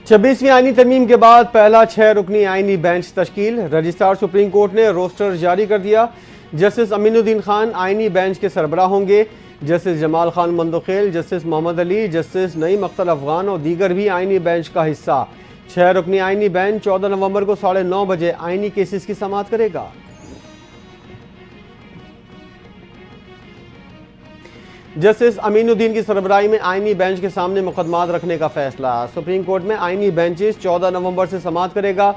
26वीं आईनी तरमीम के बाद पहला 6 रुकनी आईनी बेंच तश्कील। रजिस्ट्रार सुप्रीम कोर्ट ने रोस्टर जारी कर दिया। जस्टिस अमीनुद्दीन खान आईनी बेंच के सरबराह होंगे। Justice Jamal Khan Mandokhail, Justice Mohammad Ali, Justice Naeem Akhtar Afghan और दीगर भी आईनी बेंच का हिस्सा। 6 रुकनी आईनी बेंच 14 नवंबर को 9:30 बजे आईनी केसेस की समाअत करेगा। जस्टिस अमीनुद्दीन की सरबराही में आईनी बेंच के सामने मुकदमात रखने का फैसला। सुप्रीम कोर्ट में आईनी बेंचेस 14 नवंबर से समाअत करेगा।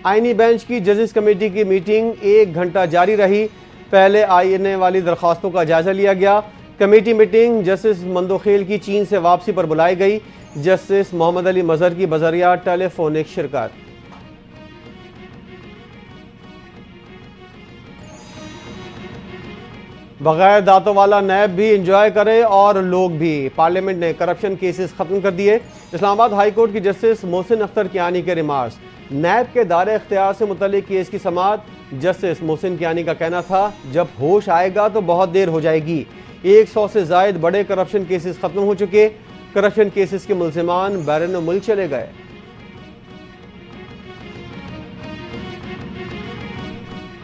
आईनी बेंच की जजेस कमेटी की मीटिंग 1 घंटा जारी रही। पहले आने वाली दरख्वास्तों का जायजा लिया गया। कमेटी मीटिंग जस्टिस मंदोखेल की चीन से वापसी पर बुलाई गई। जस्टिस मोहम्मद अली मजहर की बजरिया टेलीफोनिक शिरकत। बगैर दांतों वाला नैब भी इंजॉय करे और लोग भी। पार्लियामेंट ने करप्शन केसेस खत्म कर दिए। इस्लामाबाद हाई कोर्ट की जस्टिस मोहसिन अख्तर कियानी के रिमार्क्स। नैब के दायरे इख्तियार से मुतल्लिक केस की समाअत। जस्टिस मोहसिन कियानी का कहना था, जब होश आएगा तो बहुत देर हो जाएगी। 100 से जायद बड़े करप्शन केसेस खत्म हो चुके। करप्शन केसेस के मुल्जिमान बैरून मुल्क चले गए।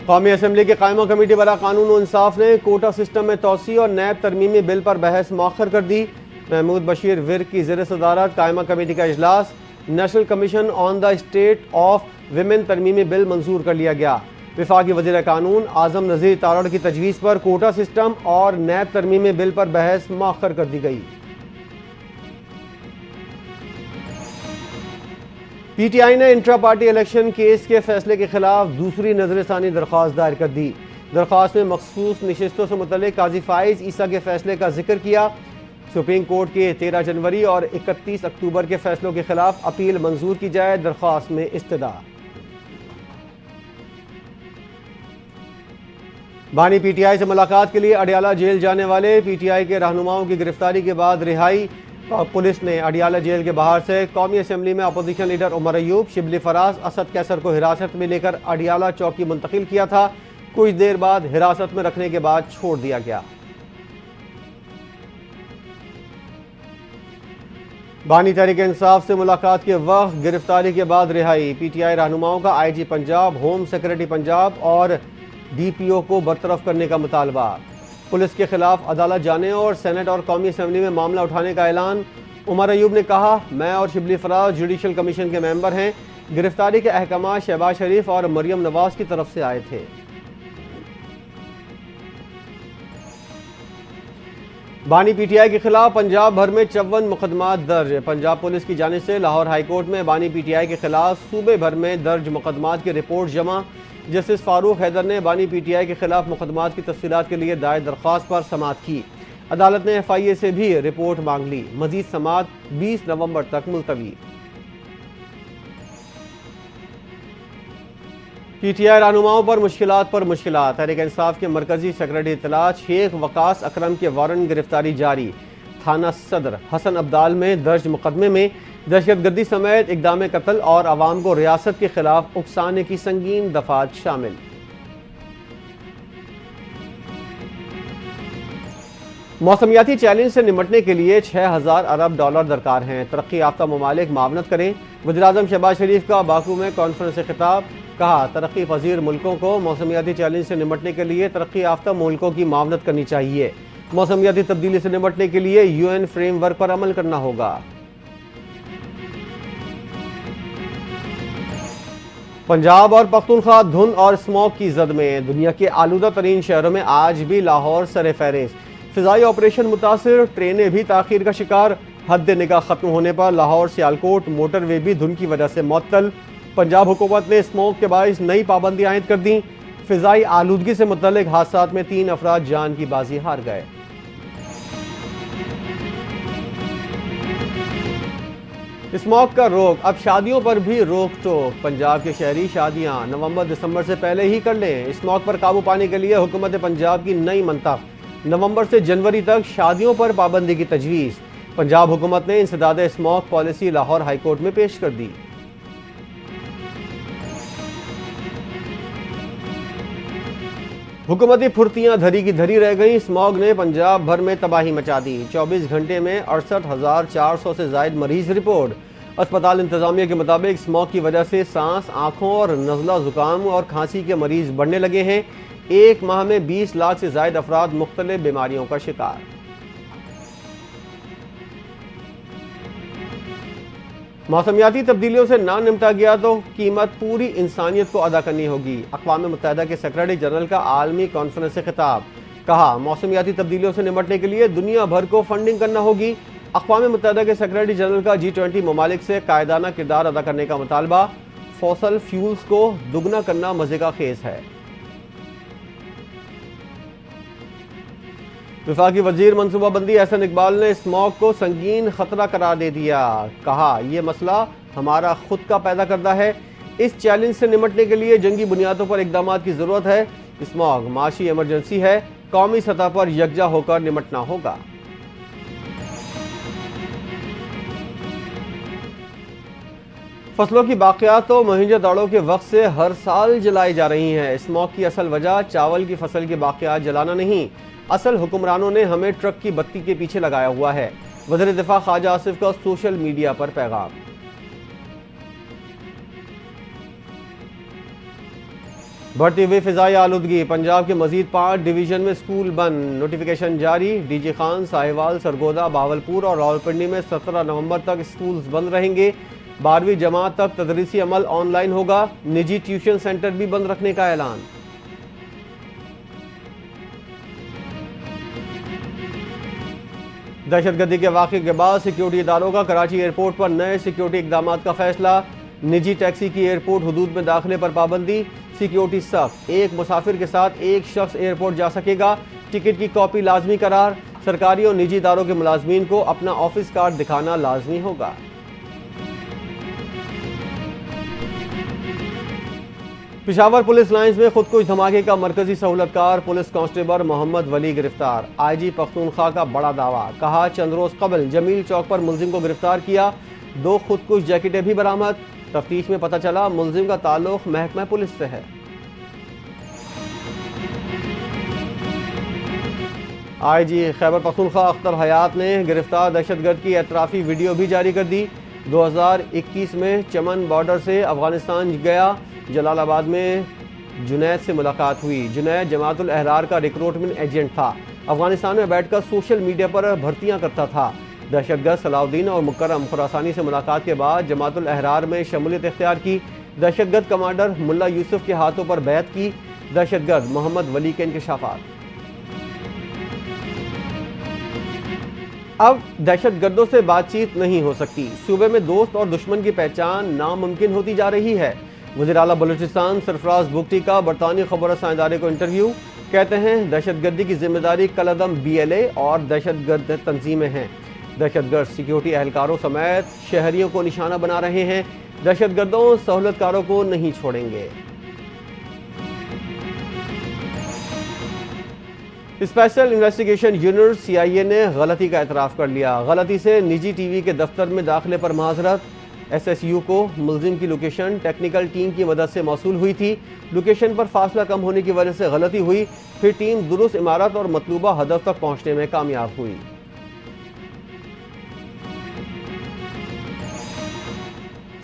कौमी असम्बली की कायमा कमेटी बरा कानून और इंसाफ ने कोटा सिस्टम में तोसी और नैब तरमीमी बिल पर बहस मौखर कर दी। महमूद बशीर विर्क की ज़ेर सदारत कायमा कमेटी का इजलास। National commission on the state of women तरमीमी बिल मंजूर कर लिया गया। वफाकी वज़ीर कानून आज़म नज़ीर तारड़ की तजवीज़ पर कोटा सिस्टम और नैब तरमीमी बिल पर बहस मौखर कर दी गई। पीटीआई ने इंट्रा पार्टी इलेक्शन केस के फैसले के खिलाफ दूसरी नजरसानी दरख्वास्त दायर कर दी। दरख्वास्त में मखसूस नशिस्तों से मुतल्लिक काजी फाइज ईसा के फैसले का जिक्र किया। सुप्रीम कोर्ट के 13 जनवरी और 31 अक्टूबर के फैसलों के खिलाफ अपील मंजूर की जाए। दरख्वास्त में इस्तदा। बानी पीटीआई से मुलाकात के लिए अडियाला जेल जाने वाले पीटीआई के रहनुमाओं की गिरफ्तारी के बाद रिहाई। पुलिस ने अडियाला जेल के बाहर से कौमी असम्बली में अपोजिशन लीडर उमर अयूब, शिबली फराज, असद कैसर को हिरासत में लेकर अडियाला चौकी मुंतकिल किया था। कुछ देर बाद हिरासत में रखने के बाद छोड़ दिया गया। बानी तहरीक इंसाफ से मुलाकात के वक्त गिरफ्तारी के बाद रिहाई। पीटीआई रहनुमाओं का IG Punjab, home secretary Punjab और डीपीओ को बरतरफ करने का मुतालबा। पुलिस के खिलाफ अदालत जाने और सेनेट और कौमी असम्बली में मामला उठाने का ऐलान। उमर अयूब ने कहा, मैं और शिबली फराज जुडिशल कमीशन के मेंबर हैं। गिरफ्तारी के अहकाम शहबाज शरीफ और मरियम नवाज की तरफ से आए थे। बानी पीटीआई के खिलाफ पंजाब भर में 54 मुकदमात दर्ज। पंजाब पुलिस की जानिब से लाहौर हाई कोर्ट में बानी पीटीआई के खिलाफ सूबे भर में दर्ज मुकदमात की रिपोर्ट जमा। जस्टिस फारूक हैदर ने बानी पीटीआई के खिलाफ मुकदमात की तफसीलात के लिए दायर दरख्वास्त पर समाअत की। अदालत ने FIA से भी रिपोर्ट मांग ली। मजीद समाअत 20 नवंबर तक मुलतवी। पीटीआई रहनुमाओं पर मुश्किलात। तहरीक इंसाफ के मरकजी सेक्रेटरी इत्तलात शेख वकास अकरम के वारंट गिरफ्तारी जारी। थाना सदर हसन अब्दाल में दर्ज मुकदमे में दहशतगर्दी समेत इक़दाम कत्ल और अवाम को रियासत के खिलाफ उकसाने की संगीन दफात शामिल। मौसमियाती चैलेंज से निपटने के लिए 6000 अरब डॉलर दरकार हैं। तरक्की याफ्ता ममालिक मावनत करें। वज़ीर-ए-आज़म शहबाज शरीफ का बाकू में कॉन्फ्रेंस से खिताब। कहा, तरक्की पजीर मुल्कों को मौसमियाती चैलेंज से निपटने के लिए तरक्की याफ्ता मुल्कों की मावनत करनी चाहिए। मौसमियाती तब्दीली से निपटने के लिए UN फ्रेमवर्क पर अमल करना होगा। पंजाब और पख्तूनख्वा धुंध और स्मॉग की जद में। दुनिया के आलूदा तरीन शहरों में आज भी लाहौर सरे फहरिस्त। फिजाई ऑपरेशन मुतासिर, ट्रेनें भी ताखीर का शिकार। हद निगाह खत्म होने पर लाहौर सियालकोट मोटरवे भी धुंध की वजह से मुअत्तल। पंजाब हुकूमत ने स्मॉग के बाइस नई पाबंदी आयद कर दी। फिजाई आलूदगी से मुतल्लिक हादसात में 3 अफराद जान की बाजी हार गए। स्मॉग का रोक, अब शादियों पर भी रोक टोक। पंजाब के शहरी शादियां नवंबर दिसंबर से पहले ही कर लें। स्मॉग पर काबू पाने के लिए हुकूमत पंजाब की नई मंतख। नवंबर से जनवरी तक शादियों पर पाबंदी की तजवीज़। पंजाब हुकूमत ने इंसदाद smog policy Lahore high court में पेश कर दी। हुकूमती फुर्तियां धरी की धरी रह गई। स्मॉग ने पंजाब भर में तबाही मचा दी। 24 घंटे में 68,400 से जायद मरीज रिपोर्ट। अस्पताल इंतजामिया के मुताबिक स्मॉग की वजह से सांस, आंखों और नज़ला, जुकाम और खांसी के मरीज बढ़ने लगे हैं। एक माह में 20 लाख से ज्यादा अफराद मुख्तलिफ बीमारियों का शिकार। मौसमियाती तब्दीलियों से ना निपटा गया तो कीमत पूरी इंसानियत को अदा करनी होगी। अक़वाम मुत्तहिदा के सेक्रेटरी जनरल का आलमी कॉन्फ्रेंस से खिताब। कहा, मौसमियाती तब्दीलियों से निपटने के लिए दुनिया भर को फंडिंग करना होगी। अक़वाम मुत्तहिदा के सेक्रेटरी जनरल का G20 ममालिक से कायदाना किरदार अदा करने का मुतालबा। फॉसल फ्यूल्स को दुगना करना मजे का खेस है। वफाकी वजीर मनसूबाबंदी एहसन इकबाल ने स्मॉग को संगीन खतरा करार दे दिया। कहा, यह मसला हमारा खुद का पैदा करता है। इस चैलेंज से निपटने के लिए जंगी बुनियादों पर इकदाम की जरूरत है। स्मॉग माशी इमरजेंसी है, कौमी सतह पर यकजा होकर निपटना होगा। फसलों की बाक़ियात तो मोहंजोदाड़ो के वक्त से हर साल जलाई जा रही हैं। स्मॉग की असल वजह चावल की फसल की बाक़ियात जलाना नहीं, असल हुक्मरानों ने हमें ट्रक की बत्ती के पीछे लगाया हुआ है। वज़ीर दिफा ख्वाजा आसिफ का सोशल मीडिया पर पैगाम। बढ़ती हुई फिजाई आलूदगी, पंजाब के मजीद 5 डिवीजन में स्कूल बंद, नोटिफिकेशन जारी। डीजी खान, साहिवाल, सरगोदा, बावलपुर और रावलपिंडी में 17 नवंबर तक स्कूल्स बंद रहेंगे। 12वीं जमात तक तदरीसी अमल ऑनलाइन होगा। निजी ट्यूशन सेंटर भी बंद रखने का ऐलान। दहशतगर्दी के वाक़े के बाद सिक्योरिटी इदारों का कराची एयरपोर्ट पर नए सिक्योरिटी इकदाम का फैसला। निजी टैक्सी की एयरपोर्ट हुदूद में दाखिले पर पाबंदी। सिक्योरिटी सख्त, एक मुसाफिर के साथ एक शख्स एयरपोर्ट जा सकेगा। टिकट की कॉपी लाजमी करार। सरकारी और निजी इदारों के मुलाजमीन को अपना ऑफिस कार्ड दिखाना लाजमी होगा। पिशावर पुलिस लाइंस में खुदकुश धमाके का मरकजी सहूलतकार पुलिस कांस्टेबल मोहम्मद वली गिरफ्तार। IG पख्तूनख्वा का बड़ा दावा। कहा, चंद रोज कबल जमील चौक पर मुलजिम को गिरफ्तार किया। 2 खुदकुश जैकेटें भी बरामद। तफ्तीश में पता चला मुलजिम का ताल्लुक महकमा पुलिस से है। IG खैबर पख्तूनख्वा अख्तर हयात ने गिरफ्तार दहशतगर्द की एतराफ़ी वीडियो भी जारी कर दी। 2021 में चमन बॉर्डर से अफगानिस्तान गया। जलालाबाद में जुनैद से मुलाकात हुई। जुनैद जमातुल अहरार का रिक्रूटमेंट एजेंट था। अफगानिस्तान में बैठकर सोशल मीडिया पर भर्तियां करता था। दहशतगर्द सलाउद्दीन और मुकर्रम खुरासानी से मुलाकात के बाद जमातुल अहरार में शमूलियत इख्तियार की। दहशतगर्द कमांडर मुल्ला यूसुफ के हाथों पर बैत की। दहशतगर्द मोहम्मद वली के इंकशाफात। अब दहशतगर्दों से बातचीत नहीं हो सकती। सूबे में दोस्त और दुश्मन की पहचान नामुमकिन होती जा रही है। वज़ीर आला बलूचिस्तान सरफराज बुगटी का बरतानी खबर रसां इदारे को इंटरव्यू। कहते हैं, दहशतगर्दी की जिम्मेदारी कलअदम BLA और दहशतगर्द तंजीमें हैं। दहशतगर्द सिक्योरिटी एहलकारों समेत शहरियों को निशाना बना रहे हैं। दहशतगर्दों सहूलतकारों को नहीं छोड़ेंगे। स्पेशल इन्वेस्टिगेशन यूनिट CIA ने गलती का एतराफ़ कर लिया। गलती से निजी TV के दफ्तर में दाखिले पर माजरत। SSU को मुलजिम की लोकेशन टेक्निकल टीम की मदद से मौसूल हुई थी। लोकेशन पर फासला कम होने की वजह से गलती हुई। फिर टीम दुरुस्त इमारत और मतलूबा हदफ तक पहुंचने में कामयाब हुई।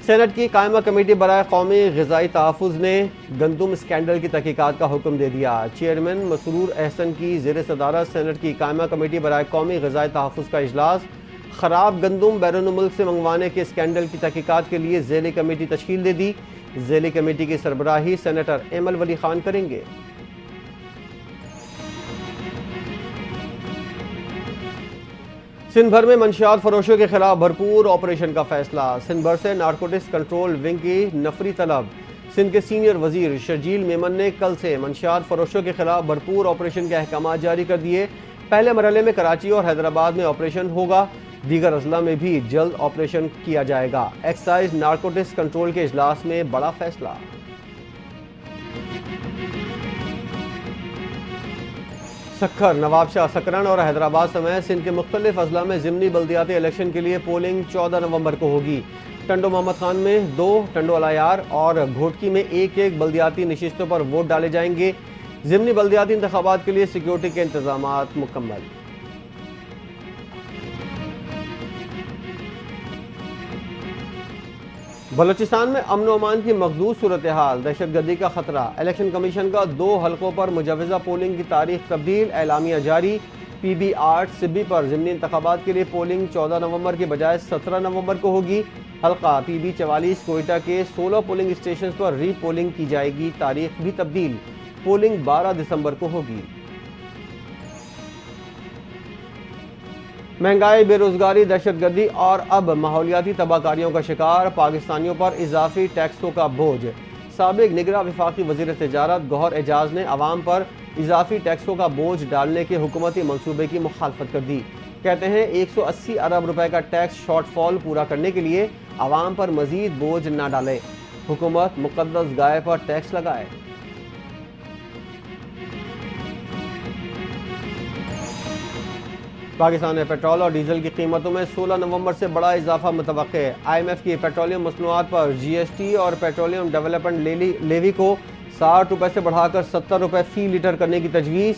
सेनेट की कायमा कमेटी बराए कौमी ग़िज़ाई तहफ़्फ़ुज़ ने गंदुम स्कैंडल की तहकीकात का हुक्म दे दिया। चेयरमैन मसरूर अहसन की ज़ेर सदारत सेनेट की कायमा कमेटी बराए कौमी ग़िज़ाई तहफ़्फ़ुज़ का इजलास। ख़राब गंदुम बैरून मुल्क से मंगवाने के स्कैंडल की तहकीकात के लिए ज़ेली कमेटी तश्कील दे दी। ज़ेली कमेटी की सरबराही सेनेटर एमल वली खान करेंगे। सिंध भर में मंशियात फरोशों के खिलाफ भरपूर ऑपरेशन का फैसला। सिंध भर से नारकोटिक्स कंट्रोल विंग की नफरी तलब। सिंध के सीनियर वजीर शर्जील मेमन ने कल से मंशियात फरोशों के खिलाफ भरपूर ऑपरेशन के अहकाम जारी कर दिए। पहले मरहले में कराची और हैदराबाद में ऑपरेशन होगा। दीगर अजला में भी जल्द ऑपरेशन किया जाएगा। एक्साइज नारकोटिक्स कंट्रोल के इजलास में बड़ा फैसला। सक्खर, नवाबशाह, सकरन और हैदराबाद समेत सिंध के मुख्तलिफ अजला में ज़िमनी बल्दियाती इलेक्शन के लिए पोलिंग 14 नवंबर को होगी। टंडो मोहम्मद खान में 2, टंडो अलायार और घोटकी में 1-1 बल्दियाती नशिस्तों पर वोट डाले जाएंगे। ज़िमनी बल्दियाती इंतखाबात के लिए सिक्योरिटी के इंतजामात मुकम्मल। बलूचिस्तान में अमन अमान की मखदूस सूरत हाल, दहशतगर्दी का खतरा। इलेक्शन कमीशन का 2 हलकों पर मुजवजा पोलिंग की तारीख तब्दील, एलामिया जारी। PB8 सिब्बी पर ज़िमनी इंतखाबात के लिए पोलिंग 14 नवंबर के बजाय 17 नवंबर को होगी। हल्का PB44 कोयटा के 16 पोलिंग स्टेशन पर री पोलिंग की जाएगी, तारीख भी तब्दील, पोलिंग 12 दिसंबर को होगी। महंगाई, बेरोजगारी, दहशतगर्दी और अब माहौलियाती तबाहकारियों का शिकार पाकिस्तानियों पर इजाफी टैक्सों का बोझ। साबिक निगरां वफाकी वज़ीर तिजारत गौहर एजाज ने अवाम पर इजाफी टैक्सों का बोझ डालने के हुकूमती मंसूबे की मुखालफत कर दी। कहते हैं 180 अरब रुपए का टैक्स शॉर्टफॉल पूरा करने के लिए अवाम पर मजीद बोझ न डाले, हुकूमत मुकद्दस गाय पर टैक्स लगाए। पाकिस्तान में पेट्रोल और डीजल की कीमतों में 16 नवंबर से बड़ा इजाफा मुतवक्के है। IMF की पेट्रोलियम मसनूआत पर GST और पेट्रोलियम डेवलपमेंट लेवी को 60 रुपए से बढ़ाकर 70 रुपए फी लीटर करने की तजवीज़।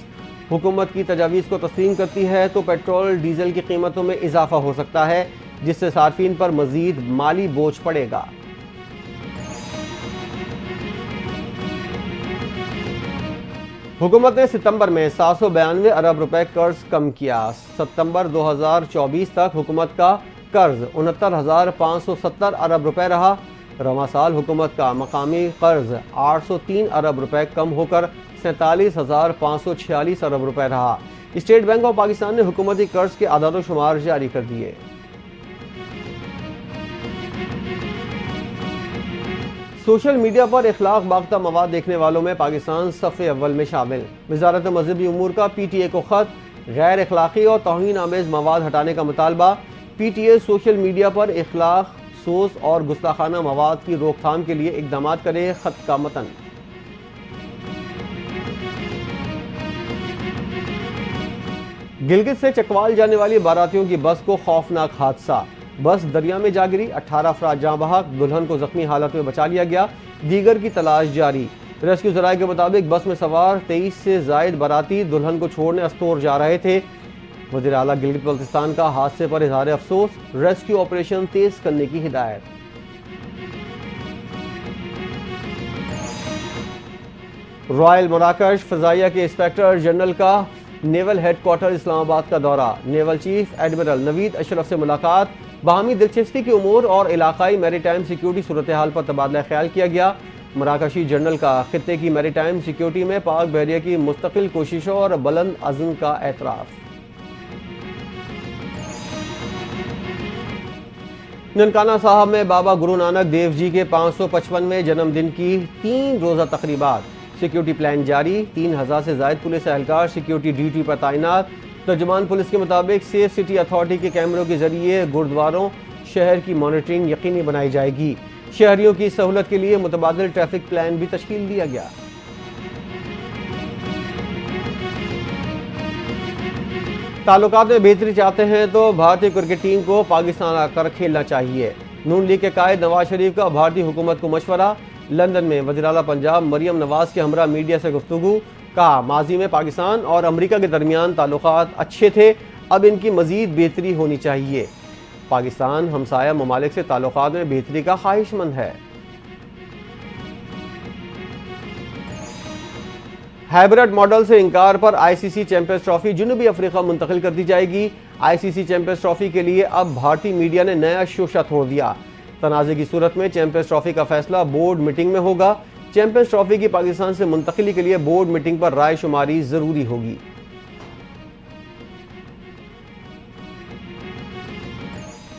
हुकूमत की तजावीज़ को तस्लीम करती है तो पेट्रोल डीजल की कीमतों में इजाफा हो सकता है, जिससे सार्फिन पर मजीद माली बोझ पड़ेगा। हुकूमत ने सितंबर में 792 अरब रुपए कर्ज कम किया। सितंबर 2024 तक हुकूमत का कर्ज 69,570 अरब रुपए रहा। रवां साल हुकूमत का मकामी कर्ज 803 अरब रुपए कम होकर 47,546 अरब रुपए रहा। स्टेट बैंक ऑफ पाकिस्तान ने हुकूमती कर्ज के आदाद शुमार जारी कर दिए। सोशल मीडिया पर इखलाक बाख्ता मवाद देखने वालों में पाकिस्तान सफ़े अव्वल में शामिल। वजारत मजहबी उमूर का PTA को खत, गैर अखलाकी और तौहीन आमेज़ मवाद हटाने का मुतालबा। PTA सोशल मीडिया पर इखलाक सोस और गुस्ताखाना मवाद की रोकथाम के लिए इकदाम करे, खत का मतन। गिलगित से चकवाल जाने वाली बारातियों की बस को खौफनाक हादसा, बस दरिया में जा गिरी, 18 अफराद जाँ बहक, दुल्हन को जख्मी हालत में बचा लिया गया, दीगर की तलाश जारी। रेस्क्यू ज़राए के मुताबिक बस में सवार 23 से जायद बाराती दुल्हन को छोड़ने अस्तोर जा रहे थे। वज़ीर आला गिलगित बल्तिस्तान का हादसे पर इजहार अफसोस, रेस्क्यू ऑपरेशन तेज करने की हिदायत। रॉयल मराकश फ़ज़ाइया के इंस्पेक्टर जनरल का नेवल हेडक्वार्टर इस्लामाबाद का दौरा, naval chief admiral Naveed Ashraf से मुलाकात, बाहमी दिलचस्पी की उमूर और इलाकाई मैरीटाइम सिक्योरिटी सूरत हाल पर तबादला ख्याल किया गया। मराकशी जनरल का खित्ते की मैरीटाइम सिक्योरिटी में पाक बहरिया की मुस्तकिल कोशिशों और बुलंद अज़्म का एतराफ़। ननकाना साहब में बाबा गुरु नानक देव जी के 555वें जन्मदिन की 3 रोज़ा तकरीबात, सिक्योरिटी प्लान जारी, 3000 से ज़ायद पुलिस एहलकार सिक्योरिटी ड्यूटी पर तैनात। तर्जुमान पुलिस के मुताबिक सेफ सिटी अथॉरिटी के कैमरों के जरिए गुरुद्वारों शहर की मॉनिटरिंग यकीनी बनाई जाएगी। शहरियों की सहूलत के लिए मुतबादिल ट्रैफिक प्लान भी तश्कील दिया गया। ताल्लुकात में बेहतरी चाहते हैं तो भारतीय क्रिकेट टीम को पाकिस्तान आकर खेलना चाहिए। नून लीग के कायद नवाज शरीफ का भारतीय हुकूमत को मशवरा। लंदन में वज़ीर आला पंजाब मरियम नवाज के हमरा मीडिया से गुफ्तगू, कहा माजी में पाकिस्तान और अमेरिका के दरमियान ताल्लुकात अच्छे थे, अब इनकी मजीद बेहतरी होनी चाहिए। पाकिस्तान हमसाया ममालिक से ताल्लुकात में बेहतरी का ख्वाहिशमंद है। हाइब्रिड मॉडल से इंकार पर ICC चैंपियंस ट्रॉफी जुनूबी अफ्रीका मुंतकिल कर दी जाएगी। ICC चैंपियंस ट्रॉफी के लिए अब भारतीय मीडिया ने नया शोशा छोड़ दिया। तनाज़े की सूरत में चैंपियंस ट्रॉफी का फैसला बोर्ड मीटिंग में होगा। चैंपियंस ट्रॉफी की पाकिस्तान से मुंतकिली के लिए बोर्ड मीटिंग पर राय शुमारी जरूरी होगी।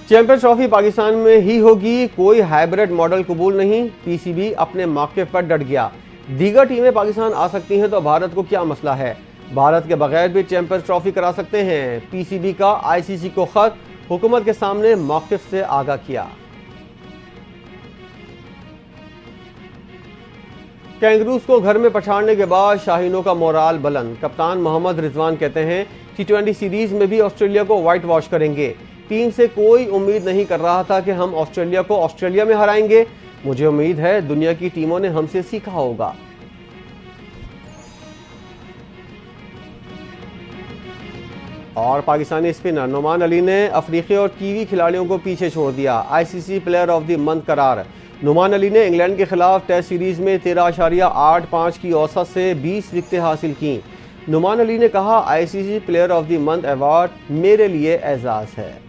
चैंपियंस ट्रॉफी पाकिस्तान में ही होगी, कोई हाइब्रिड मॉडल कबूल नहीं। PCB अपने मौके पर डट गया। दीगर टीमें पाकिस्तान आ सकती हैं तो भारत को क्या मसला है, भारत के बगैर भी चैंपियंस ट्रॉफी करा सकते हैं। PCB का ICC को खत, हुकूमत के सामने मौक़िफ़ से आगाह किया। कैंगरूज को घर में पछाड़ने के बाद शाहीनों का मोराल बुलंद। कप्तान मोहम्मद रिजवान कहते हैं T20 सीरीज में भी ऑस्ट्रेलिया को व्हाइट वॉश करेंगे। टीम से कोई उम्मीद नहीं कर रहा था कि हम ऑस्ट्रेलिया को ऑस्ट्रेलिया में हराएंगे। मुझे उम्मीद है दुनिया की टीमों ने हमसे सीखा होगा। और पाकिस्तानी स्पिनर नुमान अली ने अफ्रीकी और कीवी खिलाड़ियों को पीछे छोड़ दिया। ICC player of the month करार। नुमान अली ने इंग्लैंड के खिलाफ टेस्ट सीरीज में 13.85 की औसत से 20 विकेटें हासिल की। नुमान अली ने कहा, ICC player of the month award मेरे लिए एजाज़ है।